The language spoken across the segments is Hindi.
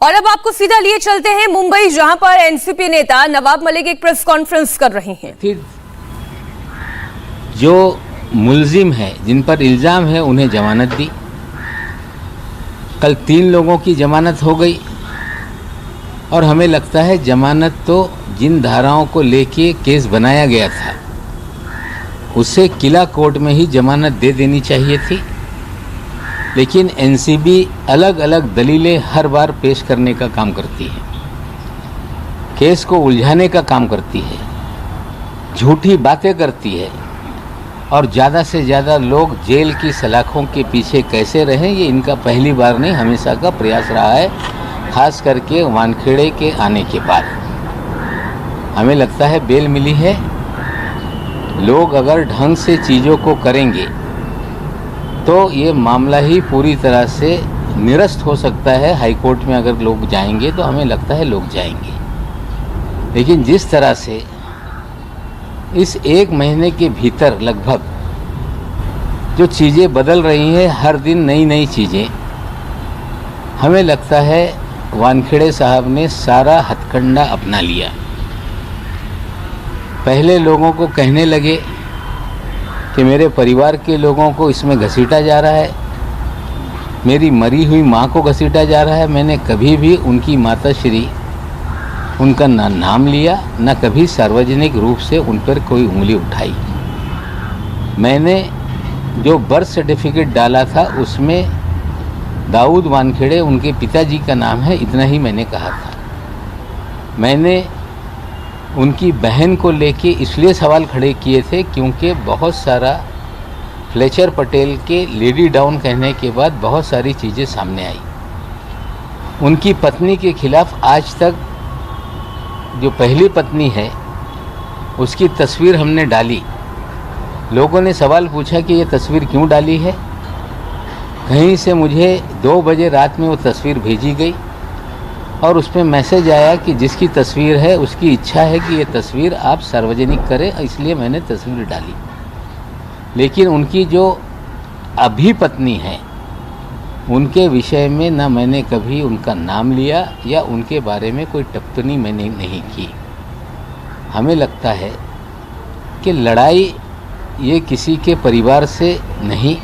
और अब आपको सीधा लिए चलते हैं मुंबई, जहां पर एनसीपी नेता नवाब मलिक एक प्रेस कॉन्फ्रेंस कर रहे हैं। फिर जो मुलजिम है, जिन पर इल्ज़ाम है, उन्हें जमानत दी। कल 3 लोगों की जमानत हो गई और हमें लगता है जमानत तो जिन धाराओं को लेके केस बनाया गया था उससे किला कोर्ट में ही जमानत दे देनी चाहिए थी, लेकिन एनसीबी अलग अलग दलीलें हर बार पेश करने का काम करती है, केस को उलझाने का काम करती है, झूठी बातें करती है और ज़्यादा से ज़्यादा लोग जेल की सलाखों के पीछे कैसे रहें, ये इनका पहली बार नहीं, हमेशा का प्रयास रहा है, खास करके वानखेड़े के आने के बाद। हमें लगता है बेल मिली है। लोग अगर ढंग से चीज़ों को करेंगे तो ये मामला ही पूरी तरह से निरस्त हो सकता है। हाई कोर्ट में अगर लोग जाएंगे तो हमें लगता है लोग जाएंगे, लेकिन जिस तरह से इस 1 महीने के भीतर लगभग जो चीज़ें बदल रही हैं, हर दिन नई नई चीज़ें, हमें लगता है वानखेड़े साहब ने सारा हथकंडा अपना लिया। पहले लोगों को कहने लगे कि मेरे परिवार के लोगों को इसमें घसीटा जा रहा है, मेरी मरी हुई माँ को घसीटा जा रहा है। मैंने कभी भी उनकी माताश्री, उनका ना नाम लिया, ना कभी सार्वजनिक रूप से उन पर कोई उंगली उठाई। मैंने जो बर्थ सर्टिफिकेट डाला था उसमें दाऊद वानखेड़े उनके पिताजी का नाम है, इतना ही मैंने कहा था। मैंने उनकी बहन को लेके इसलिए सवाल खड़े किए थे क्योंकि बहुत सारा फ्लेचर पटेल के लेडी डाउन कहने के बाद बहुत सारी चीज़ें सामने आई। उनकी पत्नी के खिलाफ आज तक जो पहली पत्नी है उसकी तस्वीर हमने डाली। लोगों ने सवाल पूछा कि ये तस्वीर क्यों डाली है। कहीं से मुझे 2 बजे रात में वो तस्वीर भेजी गई और उसमें मैसेज आया कि जिसकी तस्वीर है उसकी इच्छा है कि ये तस्वीर आप सार्वजनिक करें, इसलिए मैंने तस्वीर डाली। लेकिन उनकी जो अभी पत्नी है उनके विषय में ना मैंने कभी उनका नाम लिया या उनके बारे में कोई टिप्पणी मैंने नहीं की। हमें लगता है कि लड़ाई ये किसी के परिवार से नहीं,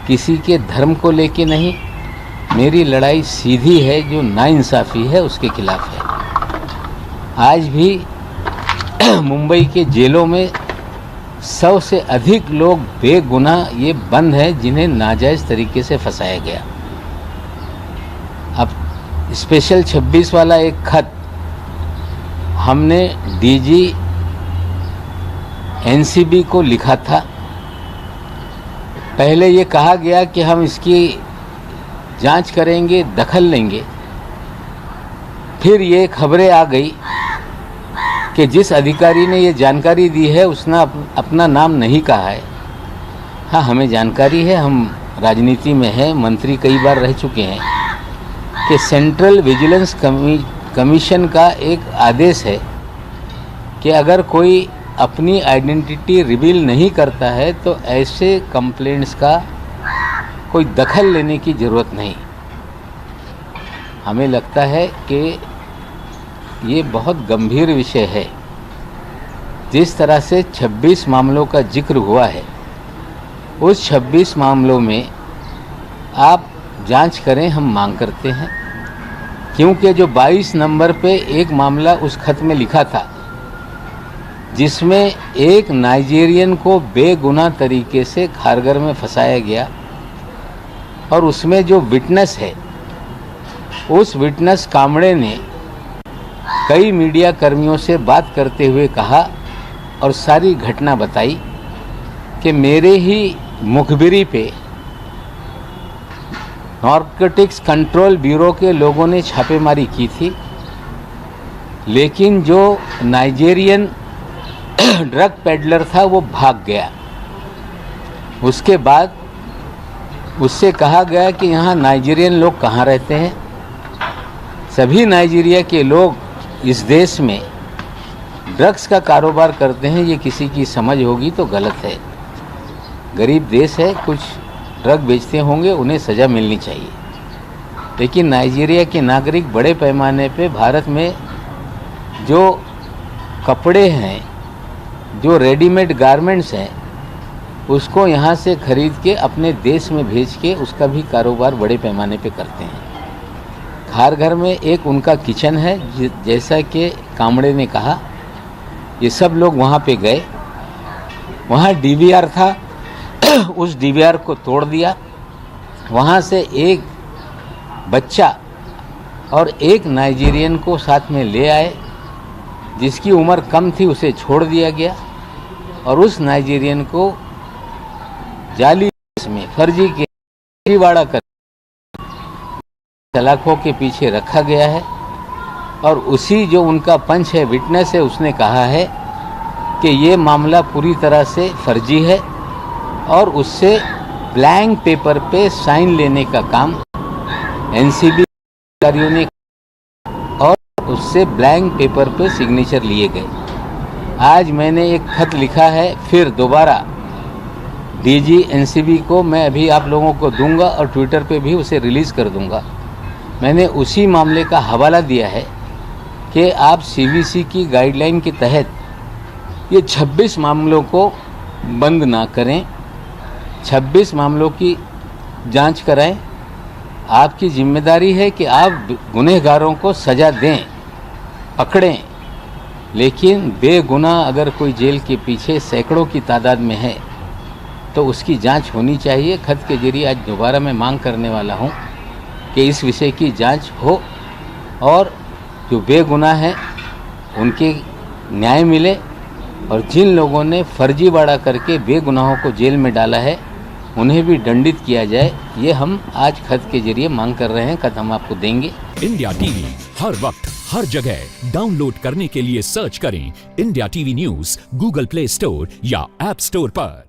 किसी के धर्म को लेके नहीं, मेरी लड़ाई सीधी है, जो नाइंसाफ़ी है उसके खिलाफ है। आज भी मुंबई के जेलों में 100 से अधिक लोग बेगुनाह ये बंद हैं जिन्हें नाजायज़ तरीके से फंसाया गया। अब स्पेशल 26 वाला एक खत हमने डीजी एनसीबी को लिखा था। पहले ये कहा गया कि हम इसकी जांच करेंगे, दखल लेंगे। फिर ये खबरें आ गई कि जिस अधिकारी ने ये जानकारी दी है उसने अपना नाम नहीं कहा है। हाँ, हमें जानकारी है, हम राजनीति में हैं, मंत्री कई बार रह चुके हैं, कि सेंट्रल विजिलेंस कमीशन का एक आदेश है कि अगर कोई अपनी आइडेंटिटी रिवील नहीं करता है तो ऐसे कंप्लेंट्स का कोई दखल लेने की ज़रूरत नहीं। हमें लगता है कि ये बहुत गंभीर विषय है। जिस तरह से 26 मामलों का जिक्र हुआ है, उस 26 मामलों में आप जांच करें, हम मांग करते हैं। क्योंकि जो 22 नंबर पे एक मामला उस खत में लिखा था जिसमें एक नाइजीरियन को बेगुनाह तरीके से खारगर में फंसाया गया और उसमें जो विटनेस है, उस विटनेस कामड़े ने कई मीडिया कर्मियों से बात करते हुए कहा और सारी घटना बताई कि मेरे ही मुखबिरी पे नारकोटिक्स कंट्रोल ब्यूरो के लोगों ने छापेमारी की थी, लेकिन जो नाइजीरियन ड्रग पेडलर था वो भाग गया। उसके बाद उससे कहा गया कि यहाँ नाइजीरियन लोग कहाँ रहते हैं। सभी नाइजीरिया के लोग इस देश में ड्रग्स का कारोबार करते हैं, ये किसी की समझ होगी तो गलत है। गरीब देश है, कुछ ड्रग बेचते होंगे, उन्हें सज़ा मिलनी चाहिए। लेकिन नाइजीरिया के नागरिक बड़े पैमाने पे भारत में जो कपड़े हैं, जो रेडीमेड गारमेंट्स हैं, उसको यहाँ से खरीद के अपने देश में भेज के उसका भी कारोबार बड़े पैमाने पे करते हैं। खारघर में एक उनका किचन है, जैसा कि कामड़े ने कहा, ये सब लोग वहाँ पे गए, वहाँ डीवीआर था, उस डीवीआर को तोड़ दिया, वहाँ से एक बच्चा और एक नाइजीरियन को साथ में ले आए, जिसकी उम्र कम थी उसे छोड़ दिया गया और उस नाइजीरियन को जाली में फर्जीवाड़ा कर सलाखों के पीछे रखा गया है। और उसी जो उनका पंच है, विटनेस है, उसने कहा है कि ये मामला पूरी तरह से फर्जी है और उससे ब्लैंक पेपर पे साइन लेने का काम एनसीबी अधिकारियों ने और उससे ब्लैंक पेपर पे सिग्नेचर लिए गए। आज मैंने एक खत लिखा है फिर दोबारा डीजी एनसीबी को, मैं अभी आप लोगों को दूंगा और ट्विटर पे भी उसे रिलीज़ कर दूंगा। मैंने उसी मामले का हवाला दिया है कि आप सीवीसी की गाइडलाइन के तहत ये 26 मामलों को बंद ना करें, 26 मामलों की जांच कराएं। आपकी जिम्मेदारी है कि आप गुनहगारों को सज़ा दें, पकड़ें, लेकिन बेगुनाह अगर कोई जेल के पीछे सैकड़ों की तादाद में है तो उसकी जांच होनी चाहिए। खत के जरिए आज दोबारा मैं मांग करने वाला हूं कि इस विषय की जांच हो और जो बेगुनाह हैं उनके न्याय मिले और जिन लोगों ने फर्जीवाड़ा करके बेगुनाहों को जेल में डाला है उन्हें भी दंडित किया जाए। ये हम आज खत के जरिए मांग कर रहे हैं। खत हम आपको देंगे। इंडिया टीवी हर वक्त हर जगह डाउनलोड करने के लिए सर्च करें India TV news Google play store या ऐप स्टोर पर।